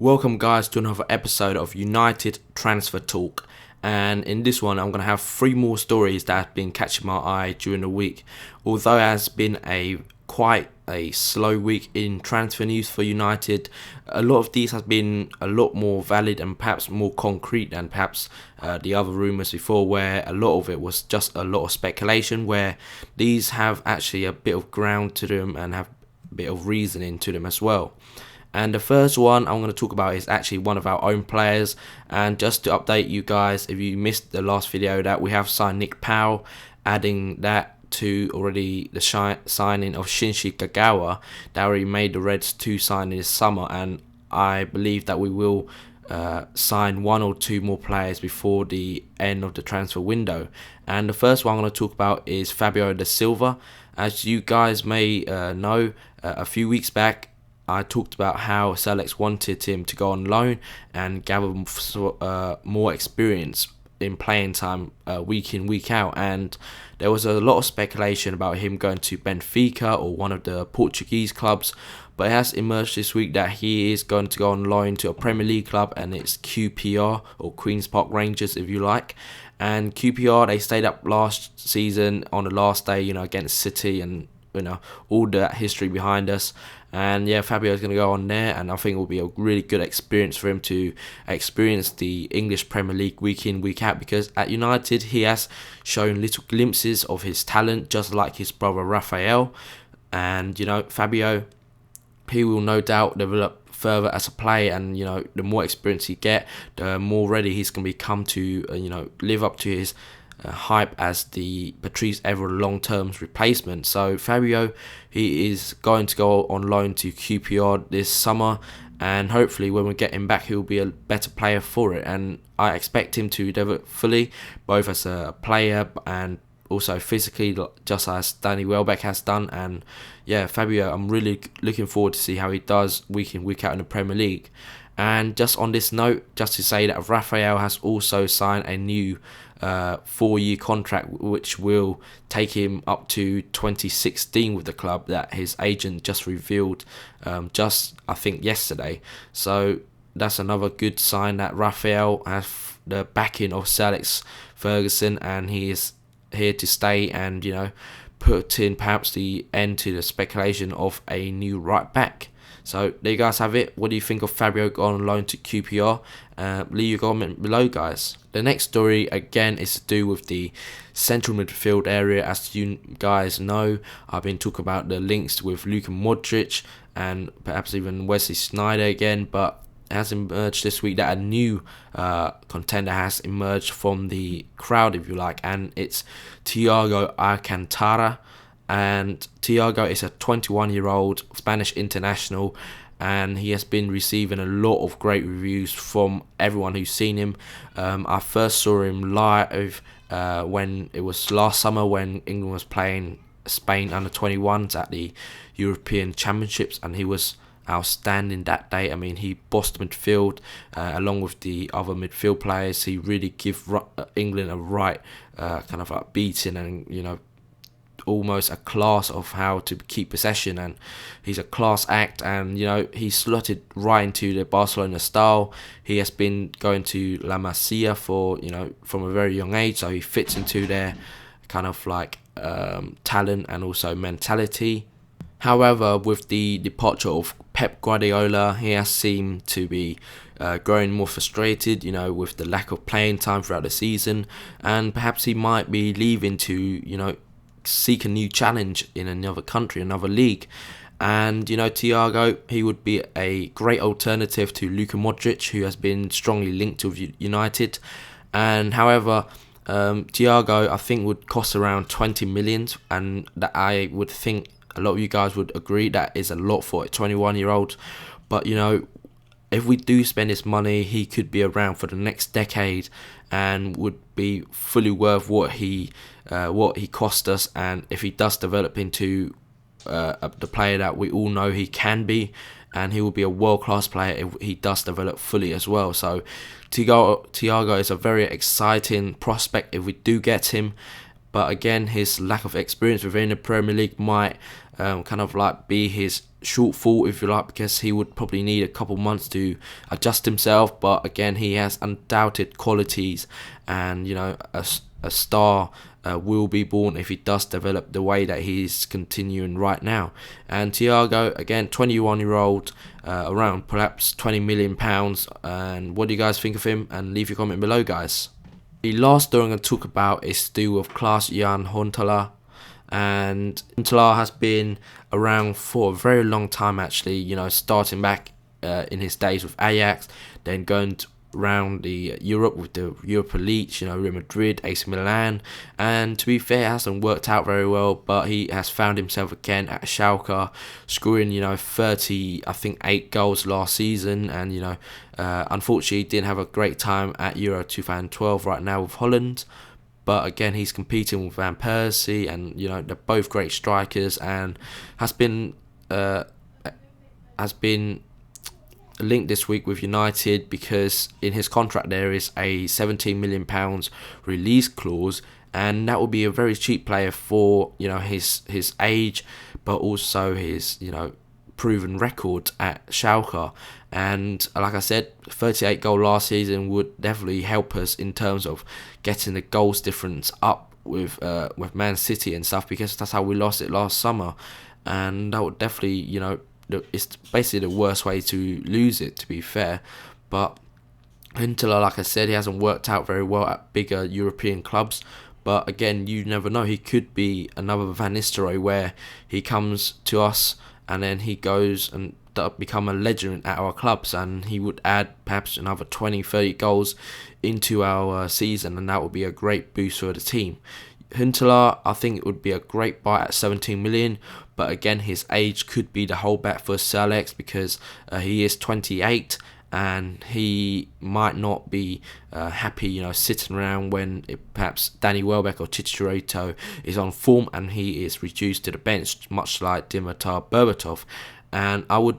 Welcome guys to another episode of United Transfer Talk, and in this one I'm going to have 3 more stories that have been catching my eye during the week. Although it has been quite a slow week in transfer news for United, a lot of these have been a lot more valid and perhaps more concrete than perhaps the other rumours before, where a lot of it was just a lot of speculation, where these have actually a bit of ground to them and have a bit of reasoning to them as well. And the first one I'm going to talk about is actually one of our own players. And just to update you guys, if you missed the last video, that we have signed Nick Powell, adding that to already the signing of Shinji Kagawa that already made the Reds to sign this summer. And I believe that we will sign 1 or 2 more players before the end of the transfer window. And the first one I'm going to talk about is Fabio da Silva. As you guys may know, a few weeks back I talked about how Celtics wanted him to go on loan and gather more experience in playing time week in, week out. And there was a lot of speculation about him going to Benfica or one of the Portuguese clubs. But it has emerged this week that he is going to go on loan to a Premier League club, and it's QPR, or Queen's Park Rangers if you like. And QPR, they stayed up last season on the last day, against City, and all that history behind us. And yeah, Fabio is going to go on there, and I think it will be a really good experience for him to experience the English Premier League week in, week out, because at United he has shown little glimpses of his talent, just like his brother Rafael. And Fabio, he will no doubt develop further as a player, and the more experience he get, the more ready he's going to become to live up to his hype as the Patrice Evra long-term replacement. So Fabio, he is going to go on loan to QPR this summer, and hopefully when we get him back he'll be a better player for it. And I expect him to develop fully, both as a player and also physically, just as Danny Welbeck has done. And yeah, Fabio, I'm really looking forward to see how he does week in, week out in the Premier League. And just on this note, just to say that Rafael has also signed a new 4-year contract, which will take him up to 2016 with the club, that his agent just revealed I think yesterday. So that's another good sign that Rafael has the backing of Sir Alex Ferguson, and he is here to stay, and put in perhaps the end to the speculation of a new right back. So there you guys have it. What do you think of Fabio going on loan to QPR? Leave your comment below, guys. The next story again is to do with the central midfield area. As you guys know, I've been talking about the links with Luka Modric and perhaps even Wesley Sneijder again, but it has emerged this week that a new contender has emerged from the crowd, if you like, and it's Thiago Alcantara. And Thiago is a 21-year-old Spanish international, and he has been receiving a lot of great reviews from everyone who's seen him. I first saw him live when it was last summer, when England was playing Spain under 21s at the European Championships, and he was outstanding that day. I mean, he bossed midfield along with the other midfield players. He really gave England a right kind of like beating, and almost a class of how to keep possession. And he's a class act, and he slotted right into the Barcelona style. He has been going to La Masia for from a very young age, so he fits into their kind of like talent and also mentality. However, with the departure of Pep Guardiola, he has seemed to be growing more frustrated, with the lack of playing time throughout the season, and perhaps he might be leaving to seek a new challenge in another country, another league. And Thiago, he would be a great alternative to Luka Modric, who has been strongly linked with United. And however, Thiago I think would cost around 20 million, and that I would think a lot of you guys would agree that is a lot for a 21-year-old. But if we do spend this money, he could be around for the next decade and would be fully worth what he cost us. And if he does develop into the player that we all know he can be, and he will be a world-class player if he does develop fully as well. So Thiago is a very exciting prospect if we do get him. But again, his lack of experience within the Premier League might kind of like be his shortfall, if you like, because he would probably need a couple months to adjust himself. But again, he has undoubted qualities, and a star will be born if he does develop the way that he's continuing right now. And Thiago, again, 21-year-old, around perhaps £20 million. And what do you guys think of him? And leave your comment below, guys. The last story I'm going to talk about is still of Thiago and Hunterlaar. And Hunterlaar has been around for a very long time, actually, starting back in his days with Ajax, then going around the Europe with the Europa Elite, Real Madrid, AC Milan, and to be fair, it hasn't worked out very well, but he has found himself again at Schalke, scoring 8 goals last season, and unfortunately didn't have a great time at Euro 2012 right now with Holland. But again, he's competing with Van Persie, and they're both great strikers, and has been linked this week with United because in his contract there is a £17 million release clause, and that will be a very cheap player for his age, but also his proven record at Schalke. And like I said, 38 goal last season would definitely help us in terms of getting the goals difference up with Man City and stuff, because that's how we lost it last summer, and that would definitely it's basically the worst way to lose it, to be fair. But Hunterlaar, like I said, he hasn't worked out very well at bigger European clubs. But again, you never know. He could be another Van Nistelrooy, where he comes to us and then he goes and become a legend at our clubs, and he would add perhaps another 20-30 goals into our season, and that would be a great boost for the team. Hunterlaar, I think it would be a great buy at 17 million, but again, his age could be the holdback for Alex, because he is 28 and he might not be happy, sitting around when perhaps Danny Welbeck or Chicharito is on form and he is reduced to the bench, much like Dimitar Berbatov. And I would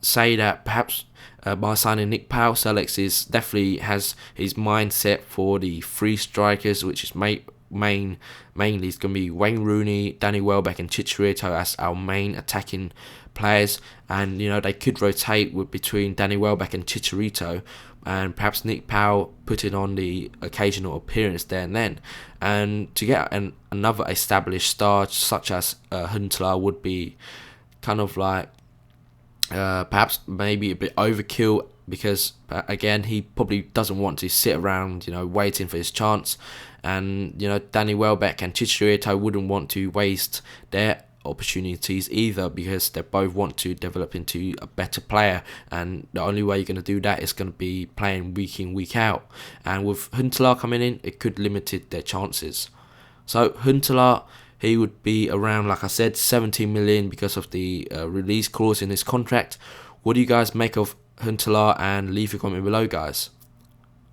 say that perhaps by signing Nick Powell, Alex definitely has his mindset for the three strikers, which is mainly it's going to be Wayne Rooney, Danny Welbeck and Chicharito as our main attacking players, and they could rotate between Danny Welbeck and Chicharito, and perhaps Nick Powell putting on the occasional appearance there and then. And to get another established star such as Hunterlaar would be kind of like perhaps maybe a bit overkill, because again, he probably doesn't want to sit around waiting for his chance, and Danny Welbeck and Chicharito wouldn't want to waste their opportunities either, because they both want to develop into a better player, and the only way you're going to do that is going to be playing week in, week out. And with Hunterlaar coming in, it could limit their chances. So Hunterlaar, he would be around, like I said, 17 million because of the release clause in his contract. What do you guys make of Hunterlaar? And leave your comment below, guys.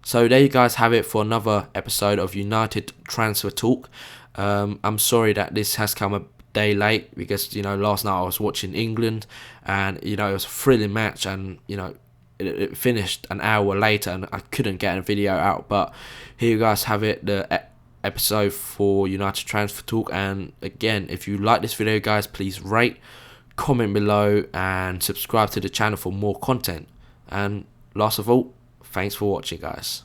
So there you guys have it for another episode of United Transfer Talk. I'm sorry that this has come a day late, because last night I was watching England, and it was a thrilling match, and it finished an hour later and I couldn't get a video out. But here you guys have it, the episode for United Transfer Talk. And again, if you like this video, guys, please rate, comment below and subscribe to the channel for more content. And last of all, thanks for watching, guys.